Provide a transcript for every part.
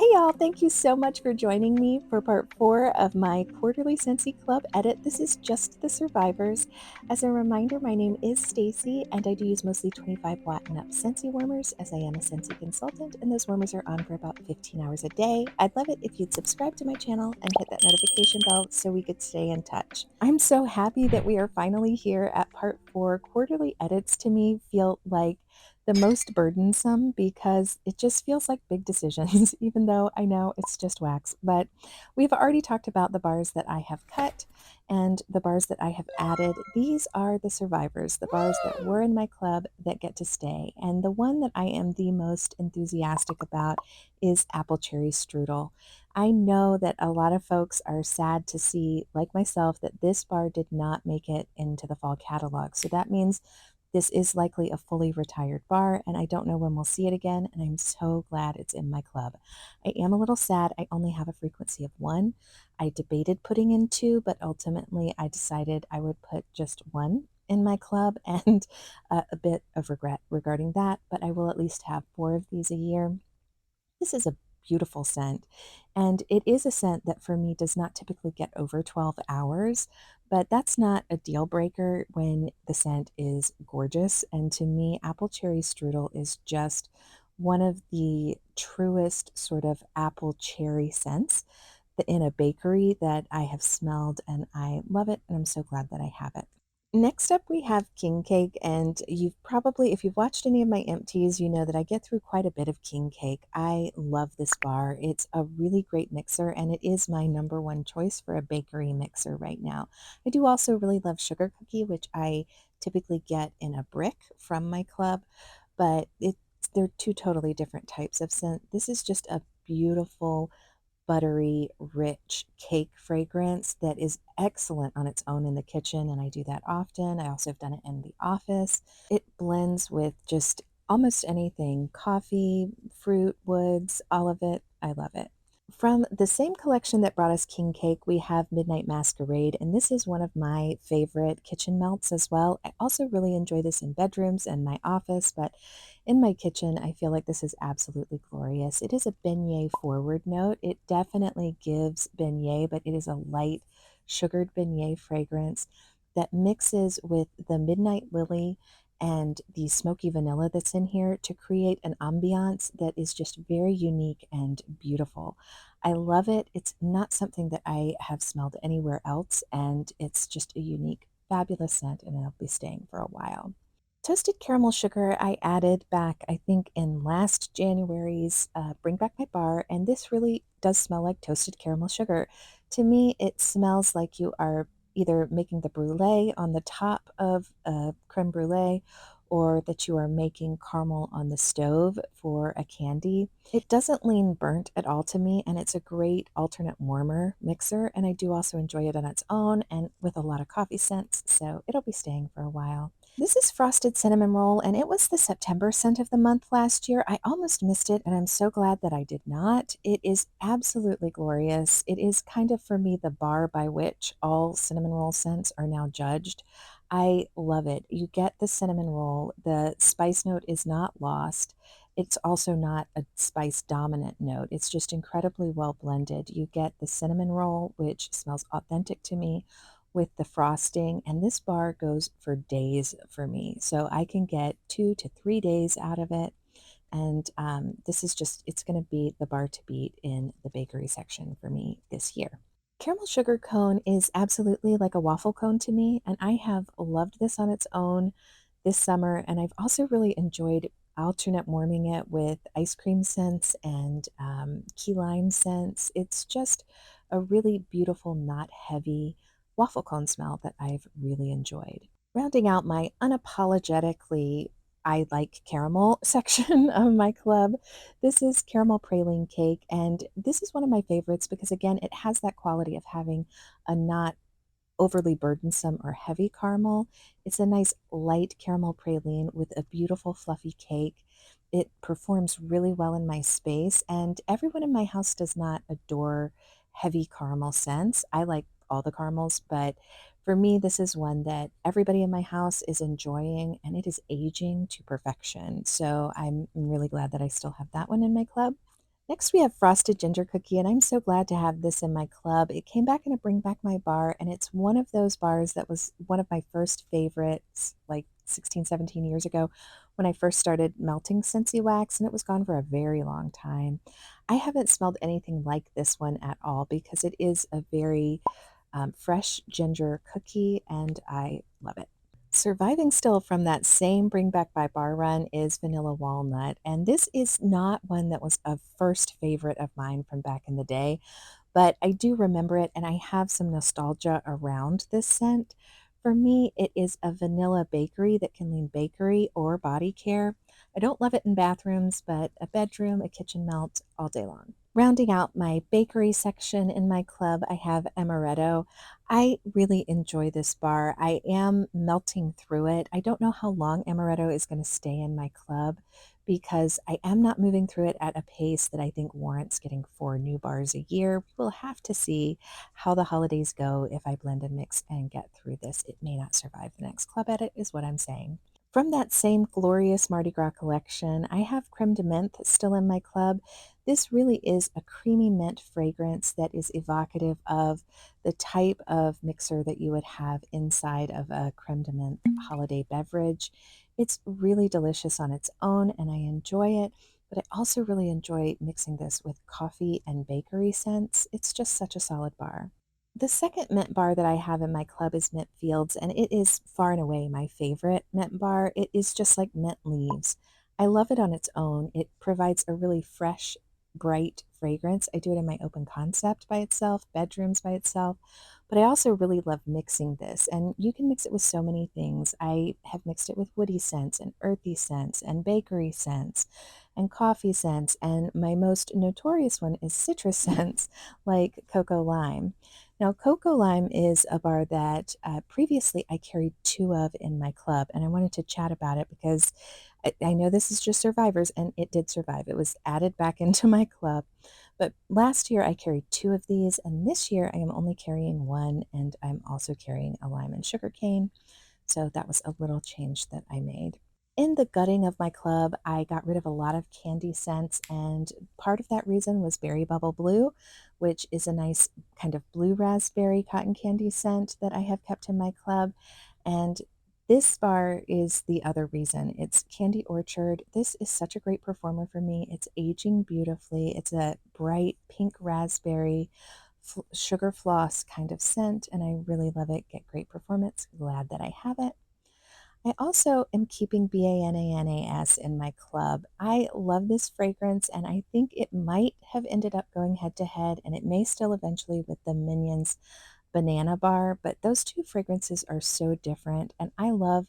Hey y'all, thank you so much for joining me for part 4 of my quarterly Scentsy Club edit. This is just the survivors. As a reminder, my name is Stacy and I do use mostly 25 watt and up Scentsy warmers as I am a Scentsy consultant, and those warmers are on for about 15 hours a day. I'd love it if you'd subscribe to my channel and hit that notification bell so we could stay in touch. I'm so happy that we are finally here at part 4. Quarterly edits to me feel like the most burdensome because it just feels like big decisions, even though I know it's just wax. But we've already talked about the bars that I have cut and the bars that I have added. These are the survivors, the bars that were in my club that get to stay. And the one that I am the most enthusiastic about is apple cherry strudel. I know that a lot of folks are sad to see, like myself, that this bar did not make it into the fall catalog. So that means this is likely a fully retired bar, and I don't know when we'll see it again, and I'm so glad it's in my club. I am a little sad I only have a frequency of 1. I debated putting in 2, but ultimately I decided I would put just 1 in my club, and a bit of regret regarding that, but I will at least have 4 of these a year. This is a beautiful scent, and it is a scent that for me does not typically get over 12 hours, but that's not a deal breaker when the scent is gorgeous. And to me, apple cherry strudel is just one of the truest sort of apple cherry scents in a bakery that I have smelled, and I love it, and I'm so glad that I have it. Next up, we have king cake, and you've probably, if you've watched any of my empties, you know that I get through quite a bit of king cake. I love this bar. It's a really great mixer, and it is my number one choice for a bakery mixer right now. I do also really love sugar cookie, which I typically get in a brick from my club, but they're two totally different types of scent. This is just a beautiful buttery, rich cake fragrance that is excellent on its own in the kitchen, and I do that often. I also have done it in the office. It blends with just almost anything, coffee, fruit, woods, all of it. I love it. From the same collection that brought us king cake, we have Midnight Masquerade, and this is one of my favorite kitchen melts as well. I also really enjoy this in bedrooms and my office, but in my kitchen, I feel like this is absolutely glorious. It is a beignet forward note. It definitely gives beignet, but it is a light sugared beignet fragrance that mixes with the midnight lily and the smoky vanilla that's in here to create an ambiance that is just very unique and beautiful. I love it. It's not something that I have smelled anywhere else, and it's just a unique, fabulous scent, and it'll be staying for a while. Toasted caramel sugar I added back, I think, in last January's Bring Back My Bar, and this really does smell like toasted caramel sugar. To me, it smells like you are either making the brulee on the top of a creme brulee or that you are making caramel on the stove for a candy. It doesn't lean burnt at all to me, and it's a great alternate warmer mixer, and I do also enjoy it on its own and with a lot of coffee scents, so it'll be staying for a while. This is Frosted Cinnamon Roll, and it was the September scent of the month last year. I almost missed it, and I'm so glad that I did not. It is absolutely glorious. It is kind of, for me, the bar by which all cinnamon roll scents are now judged. I love it. You get the cinnamon roll. The spice note is not lost. It's also not a spice dominant note. It's just incredibly well blended. You get the cinnamon roll, which smells authentic to me, with the frosting, and this bar goes for days for me. So I can get 2 to 3 days out of it. And this is just, it's going to be the bar to beat in the bakery section for me this year. Caramel sugar cone is absolutely like a waffle cone to me, and I have loved this on its own this summer, and I've also really enjoyed alternate warming it with ice cream scents and key lime scents. It's just a really beautiful, not heavy waffle cone smell that I've really enjoyed. Rounding out my unapologetically I like caramel section of my club, this is caramel praline cake, and this is one of my favorites because, again, it has that quality of having a not overly burdensome or heavy caramel. It's a nice light caramel praline with a beautiful fluffy cake. It performs really well in my space, and everyone in my house does not adore heavy caramel scents. I like all the caramels, but for me, this is one that everybody in my house is enjoying, and it is aging to perfection. So I'm really glad that I still have that one in my club. Next, we have Frosted Ginger Cookie, and I'm so glad to have this in my club. It came back in a Bring Back My Bar, and it's one of those bars that was one of my first favorites, like 16, 17 years ago when I first started melting Scentsy Wax, and it was gone for a very long time. I haven't smelled anything like this one at all because it is a very fresh ginger cookie, and I love it. Surviving still from that same Bring Back My Bar run is Vanilla Walnut, and this is not one that was a first favorite of mine from back in the day, but I do remember it and I have some nostalgia around this scent. For me, it is a vanilla bakery that can lean bakery or body care. I don't love it in bathrooms, but a bedroom, a kitchen melt all day long. Rounding out my bakery section in my club, I have Amaretto. I really enjoy this bar. I am melting through it. I don't know how long Amaretto is going to stay in my club because I am not moving through it at a pace that I think warrants getting 4 new bars a year. We'll have to see how the holidays go if I blend and mix and get through this. It may not survive the next club edit, is what I'm saying. From that same glorious Mardi Gras collection, I have Creme de Menthe still in my club. This really is a creamy mint fragrance that is evocative of the type of mixer that you would have inside of a creme de menthe holiday beverage. It's really delicious on its own and I enjoy it, but I also really enjoy mixing this with coffee and bakery scents. It's just such a solid bar. The second mint bar that I have in my club is Mint Fields, and it is far and away my favorite mint bar. It is just like mint leaves. I love it on its own. It provides a really fresh, bright fragrance. I do it in my open concept by itself, bedrooms by itself, but I also really love mixing this. And you can mix it with so many things. I have mixed it with woody scents and earthy scents and bakery scents and coffee scents. And my most notorious one is citrus scents like cocoa lime. Now, Cocoa Lime is a bar that previously I carried two of in my club, and I wanted to chat about it because I know this is just Survivors, and it did survive. It was added back into my club. But last year I carried two of these, and this year I am only carrying one, and I'm also carrying a lime and sugar cane. So that was a little change that I made. In the gutting of my club, I got rid of a lot of candy scents, and part of that reason was Berry Bubble Blue, which is a nice kind of blue raspberry cotton candy scent that I have kept in my club. And this bar is the other reason. It's Candy Orchard. This is such a great performer for me. It's aging beautifully. It's a bright pink raspberry sugar floss kind of scent, and I really love it. Get great performance. Glad that I have it. I also am keeping Bananas in my club. I love this fragrance, and I think it might have ended up going head to head, and it may still eventually with the Minions Banana Bar, but those two fragrances are so different, and I love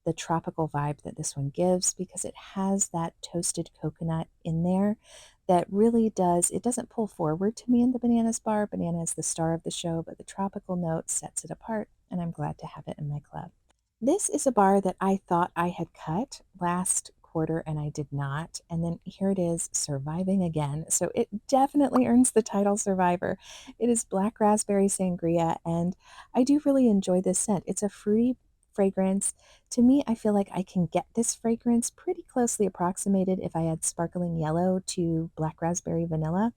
the tropical vibe that this one gives because it has that toasted coconut in there that really does, it doesn't pull forward to me in the Bananas Bar. Banana is the star of the show, but the tropical note sets it apart, and I'm glad to have it in my club. This is a bar that I thought I had cut last quarter and I did not. And then here it is surviving again. So it definitely earns the title Survivor. It is Black Raspberry Sangria, and I do really enjoy this scent. It's a fruity fragrance. To me, I feel like I can get this fragrance pretty closely approximated if I add sparkling yellow to black raspberry vanilla,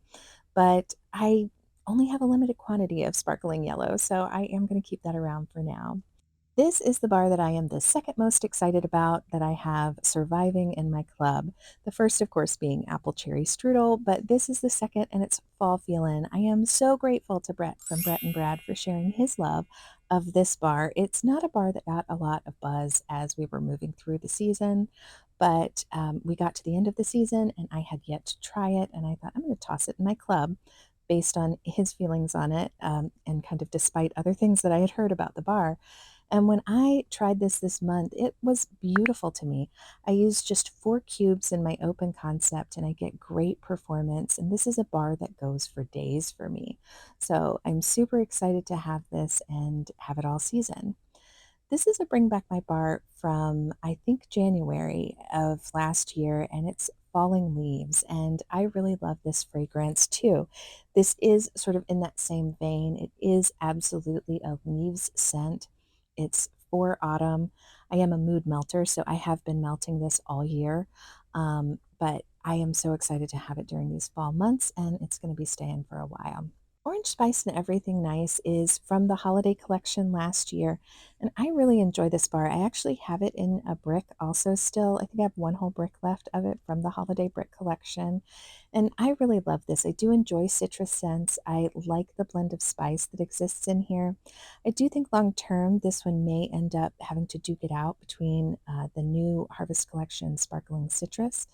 but I only have a limited quantity of sparkling yellow, so I am going to keep that around for now. This is the bar that I am the second most excited about that I have surviving in my club. The first, of course, being apple cherry strudel, but this is the second and it's fall feelin'. I am so grateful to Brett from Brett and Brad for sharing his love of this bar. It's not a bar that got a lot of buzz as we were moving through the season, but we got to the end of the season and I had yet to try it, and I thought I'm going to toss it in my club based on his feelings on it, and kind of despite other things that I had heard about the bar. And when I tried this month, it was beautiful to me. I used just 4 cubes in my open concept and I get great performance. And this is a bar that goes for days for me. So I'm super excited to have this and have it all season. This is a Bring Back My Bar from, I think, January of last year, and it's Falling Leaves. And I really love this fragrance too. This is sort of in that same vein. It is absolutely a leaves scent. It's for autumn. I am a mood melter, so I have been melting this all year. But I am so excited to have it during these fall months, and it's going to be staying for a while. Orange Spice and Everything Nice is from the holiday collection last year, and I really enjoy this bar. I actually have it in a brick also still. I think I have one whole brick left of it from the holiday brick collection, and I really love this. I do enjoy citrus scents. I like the blend of spice that exists in here. I do think long term this one may end up having to duke it out between the new Harvest Collection Sparkling Citrus,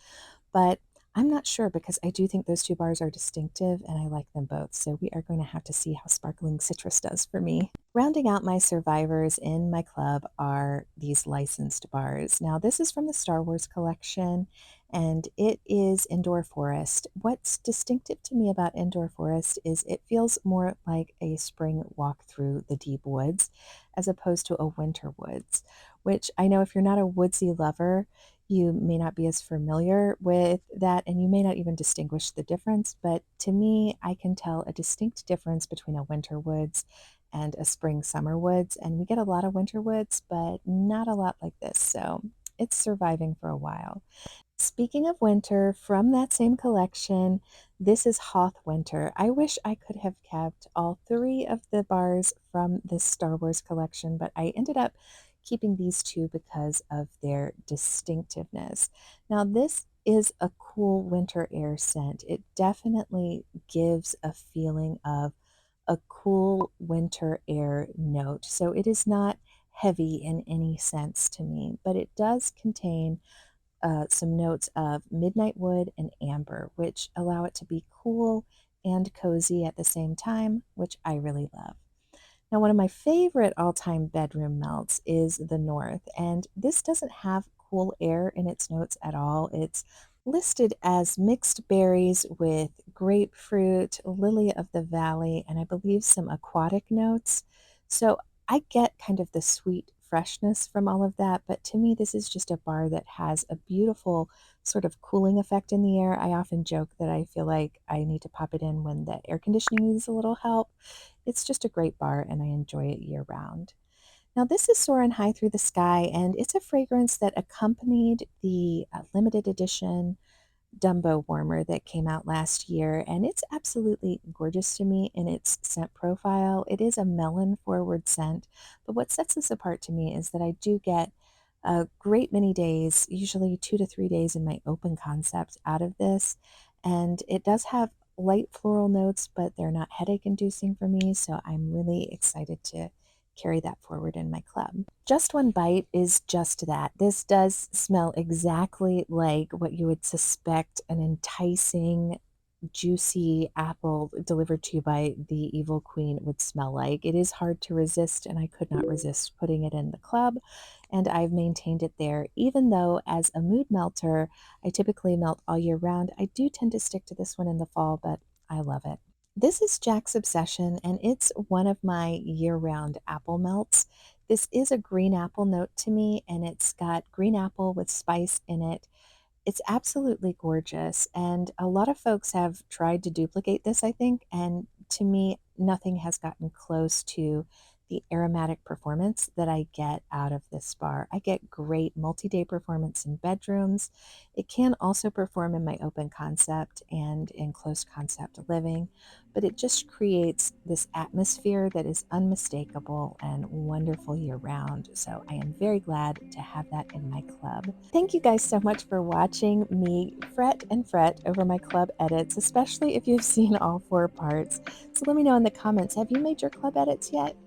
but I'm not sure because I do think those two bars are distinctive and I like them both. So we are going to have to see how Sparkling Citrus does for me. Rounding out my survivors in my club are these licensed bars. Now, this is from the Star Wars collection and it is Indoor Forest. What's distinctive to me about Indoor Forest is it feels more like a spring walk through the deep woods as opposed to a winter woods, which I know if you're not a woodsy lover, you may not be as familiar with that and you may not even distinguish the difference. But to me, I can tell a distinct difference between a winter woods and a spring summer woods. And we get a lot of winter woods, but not a lot like this. So it's surviving for a while. Speaking of winter, from that same collection, this is Hoth Winter. I wish I could have kept all three of the bars from this Star Wars collection, but I ended up keeping these two because of their distinctiveness. Now, this is a cool winter air scent. It definitely gives a feeling of a cool winter air note. So it is not heavy in any sense to me, but it does contain some notes of midnight wood and amber, which allow it to be cool and cozy at the same time, which I really love. Now, one of my favorite all time bedroom melts is the North, and this doesn't have cool air in its notes at all. It's listed as mixed berries with grapefruit, lily of the valley, and I believe some aquatic notes. So I get kind of the sweet freshness from all of that, but to me, this is just a bar that has a beautiful sort of cooling effect in the air. I often joke that I feel like I need to pop it in when the air conditioning needs a little help. It's just a great bar and I enjoy it year round. Now, this is Soarin' High Through the Sky, and it's a fragrance that accompanied the limited edition Dumbo warmer that came out last year, and it's absolutely gorgeous to me in its scent profile. It is a melon forward scent, but what sets this apart to me is that I do get a great many days, usually 2 to 3 days in my open concept out of this, and it does have light floral notes, but they're not headache inducing for me, so I'm really excited to carry that forward in my club. Just One Bite is just that. This does smell exactly like what you would suspect an enticing, juicy apple delivered to you by the evil queen would smell like. It is hard to resist, and I could not resist putting it in the club, and I've maintained it there. Even though, as a mood melter, I typically melt all year round, I do tend to stick to this one in the fall, but I love it. This is Jack's Obsession, and it's one of my year-round apple melts. This is a green apple note to me, and it's got green apple with spice in it. It's absolutely gorgeous, and a lot of folks have tried to duplicate this, I think, and to me, nothing has gotten close to the aromatic performance that I get out of this bar. I get great multi-day performance in bedrooms. It can also perform in my open concept and in closed concept living, but it just creates this atmosphere that is unmistakable and wonderful year round. So I am very glad to have that in my club. Thank you guys so much for watching me fret and fret over my club edits, especially if you've seen all 4 parts. So let me know in the comments, have you made your club edits yet?